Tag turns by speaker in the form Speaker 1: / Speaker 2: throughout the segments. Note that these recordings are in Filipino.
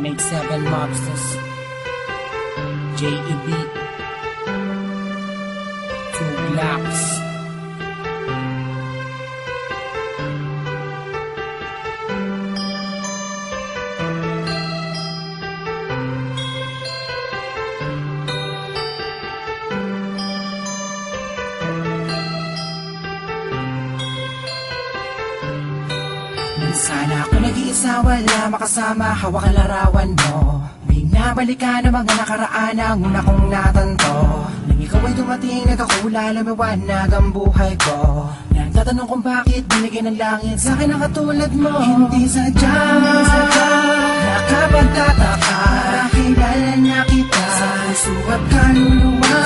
Speaker 1: 187 Mobsters, JEB, 2 Blocks. Sana ako nag-iisa, wala makasama, hawak ang larawan mo. Binabalik ka ng mga nakaraan ang una kong natanto. Nang ikaw ay dumating, nagkakula, lumiwanag ang buhay ko. Nagtatanong kung bakit binigyan ng langit sa akin ang katulad mo. Hindi sadya, nakapagtataka, kilala na kita sa puso at kaluluwa.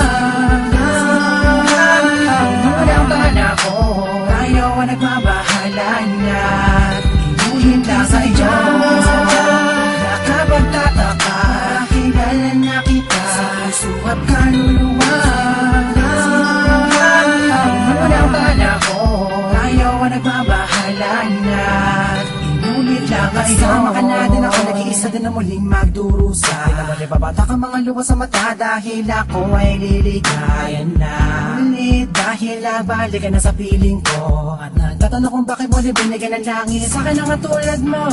Speaker 1: Unang panahon, ayaw ang nagmabahala na hinda sa iyo. Nakapagtataka, kilala na kita sa puso at kaluluwa. Unang panahon, ayaw ang nagbabahala na inulit lang kayo. Kasama ka na din ako, nag-iisa din na muling magdurusa. Pinabata ka mga luwa sa mata dahil ako ay liligaya na. Ulit dahil nabalik ka na sa piling ko. At nagtatanong kung bakit mo binigyan ng langit sa akin ang katulad mo.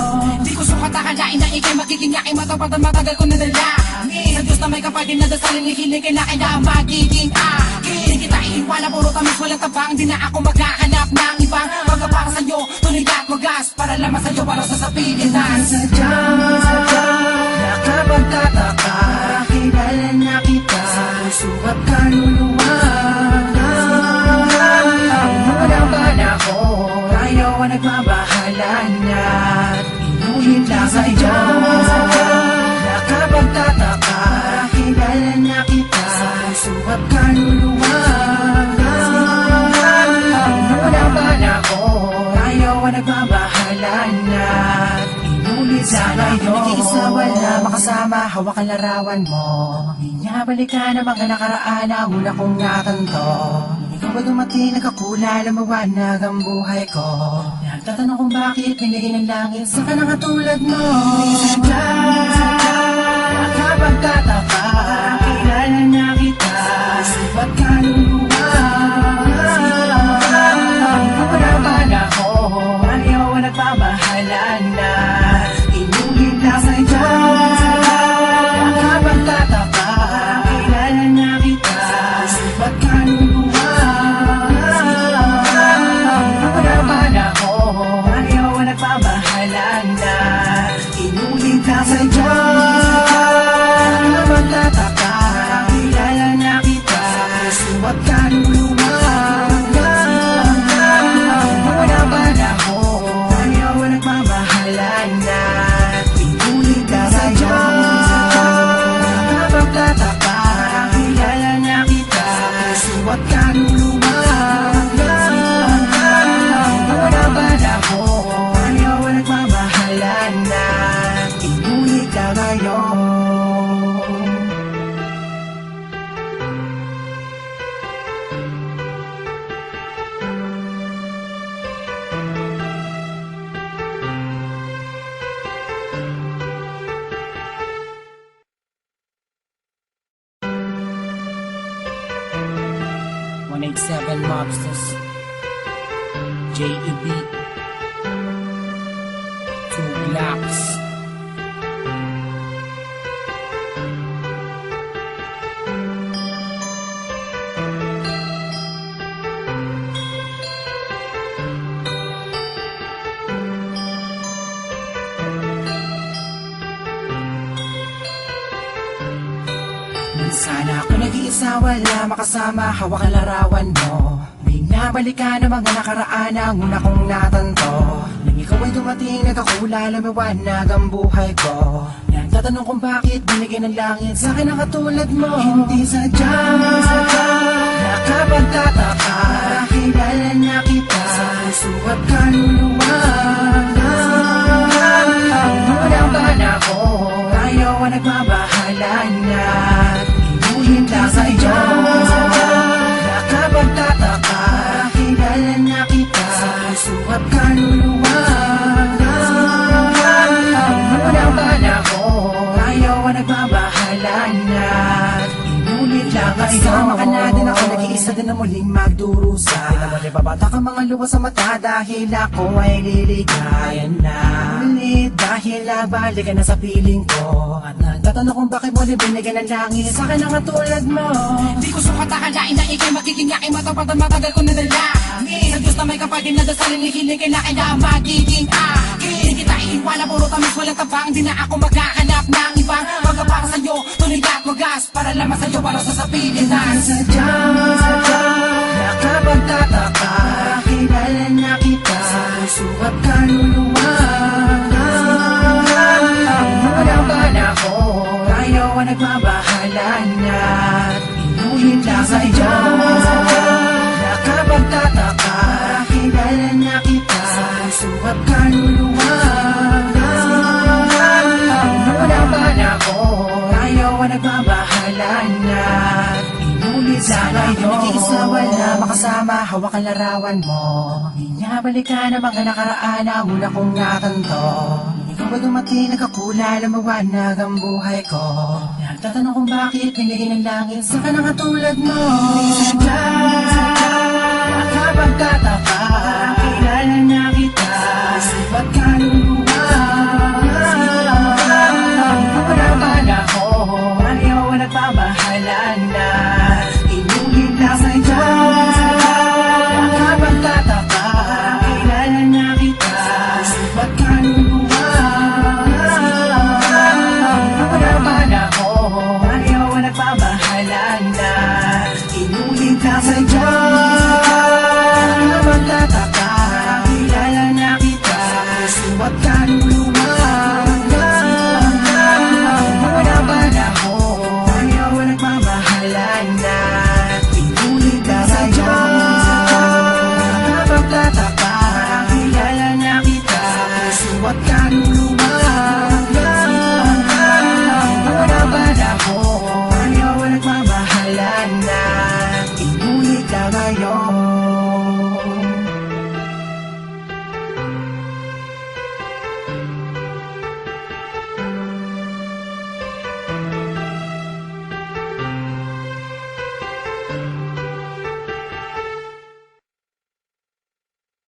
Speaker 2: Di ko sukat akalain na ikay magiging yakin, matapad ang matagal ko nadalangin. Sa Diyos na may kapal din na dasalin, hihiling kailangan na magiging akin. Di kita iiwala, puro tamis, walang tabang. Di na ako maghahanap ng ibang magkapara sa'yo. Tuloy at magas, para lamang sa'yo, para sa sabihin na
Speaker 1: sadya, nakapagtataka, kilala na kita sa puso at kaluluwa. Unang panahon, ayaw ang nagmabahala na inulit lang sa iyo. Nakapagtataka, kilala na kita sa puso at kaluluwa. Unang panahon, ayaw ang nagmabahala na inulit lang kayo. Nag-iisa, wala makasama, hawak ang larawan mo. Binabalik ka ng mga nakaraan ang una kong natanto. Ikaw ba dumating, nagkakula, lumawanag ang buhay ko. Nagtatanong kung bakit binigyan ng langit sa akin ang katulad mo. Sadya, nakapagtataka, kilala na kita sa puso at kaluluwa. Unang panahon, ayaw ang nagbabahala na inulit lang sa iyo. Nakapagtataka, kilala na kita sa puso at kaluluwa. Unang panahon, ayaw ang nagbabahala na inulit lang sa iyo. Nakapagtataka, kilala na kita sa puso at kaluluwa. Unang panahon, ayaw ang nagbabahala na inulit lang sa iyo. Nakapagtataka, kilala na kita sa puso at kaluluwa. Unang panahon, ayaw ang nagbabahala na inulit lang ngayon. Seven Mobsters, JEB, 2 Blocks. Sana ako nag-iisa, wala makasama, hawak ang larawan mo. Binabalik ka ng mga nakaraan ang una kong natanto. Nang ikaw ay dumating, nagkakula, lumiwanag ang buhay ko. Nagtatanong kung bakit binigyan ng langit sa akin ang katulad mo. Hindi sadya, nakapagtataka, kilala na kita sa puso at kaluluwa. Unang panahon, ayaw ang nagmabahala na inulit lang sa iyo. Nakapagtataka, kilala na kita sa puso at kaluluwa. Unang panahon, Handa na muling magdurusa. Di na muli babata ka mga luha sa mata, dahil ako ay liligaya na ulit. Dahil balik ka na sa piling ko, at nagtatanong kung bakit mo binigyan ng langit sa akin ang katulad mo.
Speaker 2: Di ko sukat akalain na ikay magiging yaking matapat at matagal ko nadalangin. Sa Diyos na may kapal din na dasalin, hihiling kailangan na magiging akin. Di kita iiwan na puro tamis, walang tabang. Di na ako maghahanap ng ibang magkapara sa'yo, tuloy at wagas, para lamang sa'yo, para sa sapitin na
Speaker 1: Sadya, nakapagtataka, kilala na kita sa puso at kaluluwa. Walang panahon, tayo ang nagmabahalan at inulit lang sa'yo. Nakapagtataka, kilala na kita sa puso at kaluluwa. Walang panahon, tayo ang nagmabahalan at inulit sa ngayon. Nag-iisa wala makasama, hawak ang larawan mo. Binabalik ka ng mga nakaraan na una kong natanto. Ikaw ba dumating, nagkakula, lumawanag ang buhay ko. Nagtatanong kung bakit binigyan ng langit sa kanang katulad mo. Sadya,